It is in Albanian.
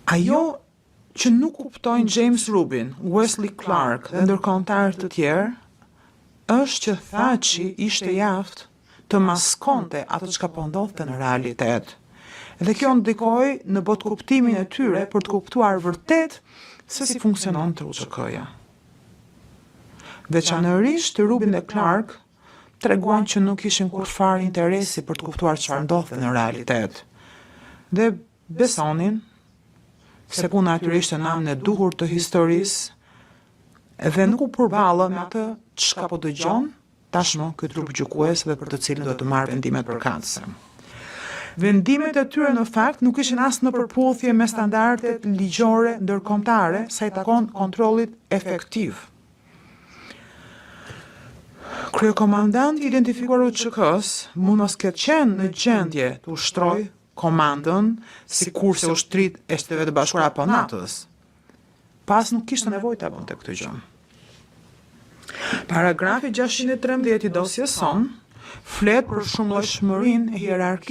Ajo që nuk kuptojnë James Rubin, Wesley Clark dhe ndërkombëtarët të tjerë, është që Thatchi ishte jaftë të maskonte atë çka po ndodhte në realitet. Dhe kjo ndikoi në botkuptimin e tyre për të kuptuar vërtet se si funksionon TUÇK-ja. Veçanërisht të Rubin dhe Clark treguan që nuk kishin kurrfarë interesi për të kuptuar çfarë ndodhte në realitet. Dhe besonin se puna e tyre ishte në anën e duhur të historisë dhe nuk u përballën me atë çka po dëgjon tashmë ky trup gjykues dhe për të cilin do të marrë vendimet përkatëse. Vendimet e tyre në fakt nuk ishin as në përputhje me standardet ligjore ndërkombëtare sa i takon kontrollit efektiv. Kryekomandanti i identifikuar i TUÇK-s mund mos ketë qenë në gjendje të ushtrojë komandën sikurse ushtrit e Shtetet e Bashkuara apo NATO-s. Pas nuk kishte nevojë ta bënte këtë gjë. Paragrafi 613 i dosjes son flet për shumëllojshmërinë e hierarkisë